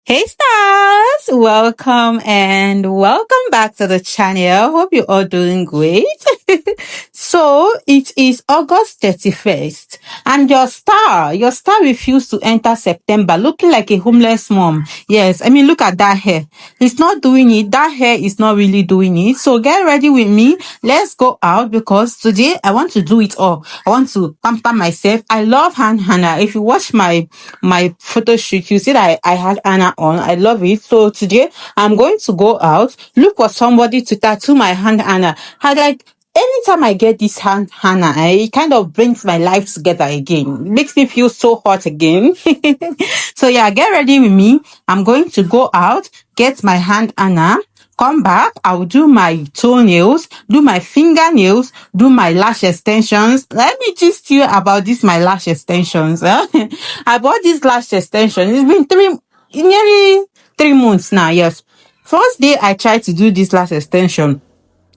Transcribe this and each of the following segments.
Hey stars, welcome and welcome back to the channel. Hope you're all doing great. So it is August 31st and your star refused to enter September looking like a homeless mom. Yes, I mean look at that hair. It's not doing it. That hair is not really doing it. So get ready with me. Let's go out because today I want to do it all. I want to pamper myself. I love Hannah. If you watch my photo shoot, you see that I had Anna on. I love it. So today I'm going to go out, look for somebody to tattoo my hand Anna. Anytime I get this hand Hannah, it kind of brings my life together again. It makes me feel so hot again. So yeah, get ready with me. I'm going to go out, get my hand Anna. Come back, I'll do my toenails, do my fingernails, do my lash extensions. Let me just you about this my lash extensions. I bought this lash extension. It's been nearly 3 months now. Yes. First day I tried to do this lash extension,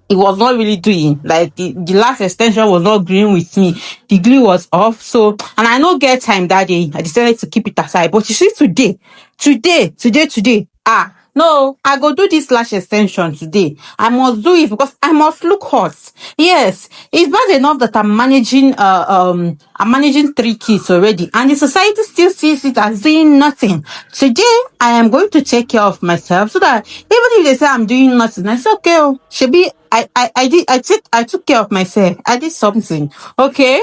it was not really doing like the last extension was not agreeing with me. The glue was off. So, and I no get time that day. I decided to keep it aside. But you see, today. No, I go do this lash extension today. I must do it because I must look hot. Yes, it's bad enough that I'm managing 3 kids already, and the society still sees it as doing nothing. Today, I am going to take care of myself so that even if they say I'm doing nothing, I say okay, should be. I took care of myself. I did something. Okay.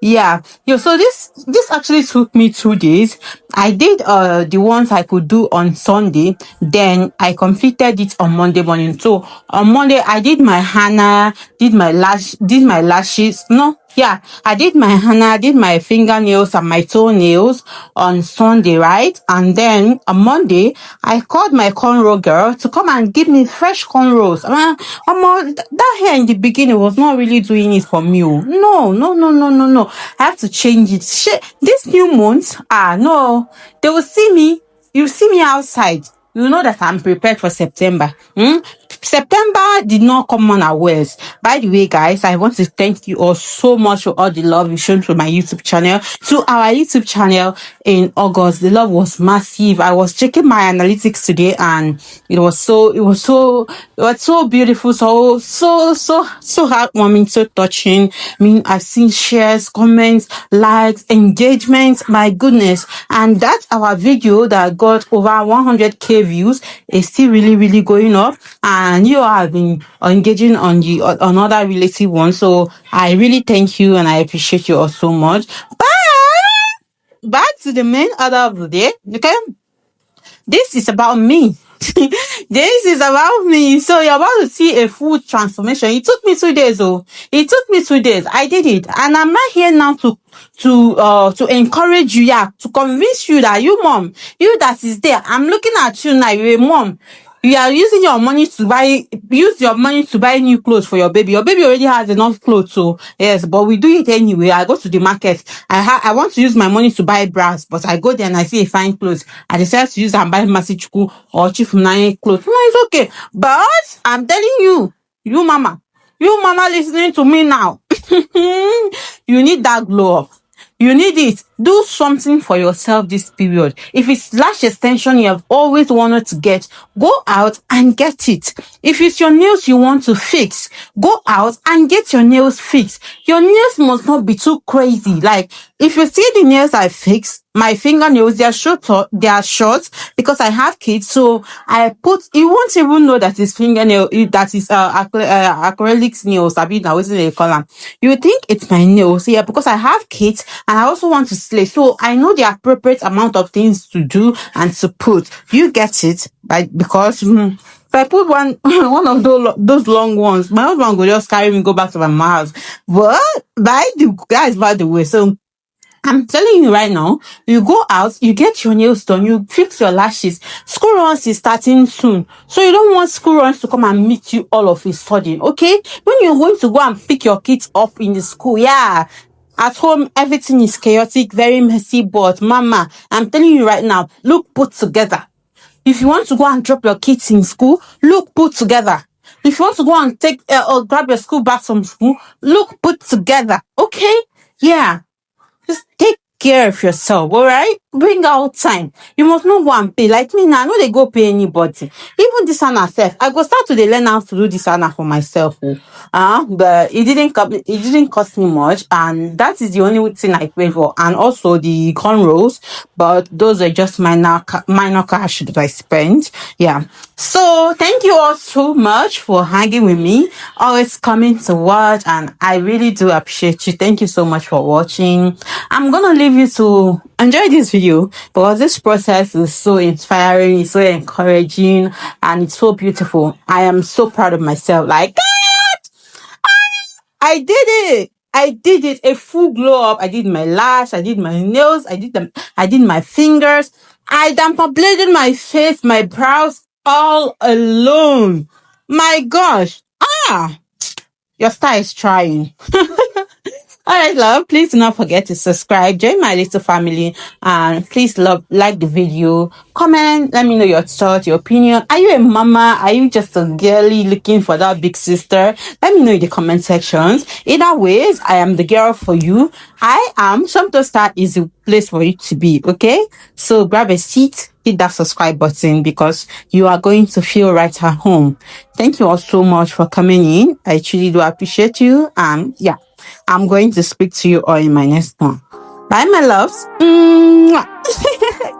Yeah. So this actually took me 2 days. I did the ones I could do on Sunday, then I completed it on Monday morning. So on Monday I did my Hannah, did my lashes. No, yeah, I did my Henna, did my fingernails and my toenails on Sunday, right? And then on Monday, I called my cornrow girl to come and give me fresh cornrows. That hair in the beginning was not really doing it for me. No. I have to change it. This new month, no, they will see me. You see me outside. You know that I'm prepared for September. September did not come unawares. By the way, guys, I want to thank you all so much for all the love you shown to my YouTube channel. To our YouTube channel in August, the love was massive. I was checking my analytics today, and it was so beautiful, so heartwarming, so touching. I mean, I've seen shares, comments, likes, engagements. My goodness, and that's our video that got over 100k views. It's still really going up, and you have been engaging on the another relative one. So I really thank you and I appreciate you all so much. But back to the main order of the day. Okay, this is about me. This is about me. So you're about to see a full transformation. It took me 2 days. It took me 2 days. I did it, and I'm not here now to encourage you, yeah, to convince you that you mom, you that is there. I'm looking at you now. You're a mom. You are using your money to buy new clothes for your baby. Your baby already has enough clothes, so yes, but we do it anyway. I go to the market. I want to use my money to buy bras, but I go there and I see a fine clothes. I decide to use and buy Mmasichukwu or Chief Nine clothes. No, it's okay. But I'm telling you, you mama listening to me now. You need that glow up. You need it. Do something for yourself this period. If it's lash extension you have always wanted to get, go out and get it. If it's your nails you want to fix, go out and get your nails fixed. Your nails must not be too crazy. Like, if you see the nails I fix, my fingernails, they are short because I have kids. So you won't even know that it's fingernail, that is acrylic nails. I mean, I wasn't a color. You think it's my nails, yeah, because I have kids and I also want to slay. So I know the appropriate amount of things to do and to put. You get it, because if I put one of those long ones, my husband will just carry me go back to my house. But by the way, so I'm telling you right now, you go out, you get your nails done, you fix your lashes. School runs is starting soon. So you don't want school runs to come and meet you all of a sudden, okay? When you're going to go and pick your kids up in the school, yeah. At home, everything is chaotic, very messy, but mama, I'm telling you right now, look put together. If you want to go and drop your kids in school, look put together. If you want to go and take or grab your school back from school, look put together, okay? Yeah. Just take care of yourself, all right? bring out time. You must not go and pay. Like me now, I know they go pay anybody. Even this Anna self, I go start to dey learn how to do this Anna for myself. Oh. But it didn't cost me much, and that is the only thing I paid for. And also the cornrows, but those are just minor cash that I spent. Yeah. So thank you all so much for hanging with me, always coming to watch, and I really do appreciate you. Thank you so much for watching. I'm gonna leave you to enjoy this video because this process is so inspiring, it's so encouraging, and it's so beautiful. I am so proud of myself. Like, I did it. I did it. A full glow up. I did my lash. I did my nails. I did them. I did my fingers. I dermaplaned my face, my brows all alone. My gosh. Your style is trying. All right, love. Please do not forget to subscribe, join my little family, and please love like the video, comment, let me know your thoughts, your opinion. Are you a mama? Are you just a girly looking for that big sister? Let me know in the comment sections. Either ways, I am the girl for you. I am Somto Starr is the place for you to be. Okay, so grab a seat, hit that subscribe button because you are going to feel right at home. Thank you all so much for coming in. I truly do appreciate you. And yeah, I'm going to speak to you all in my next one. Bye, my loves. Mwah.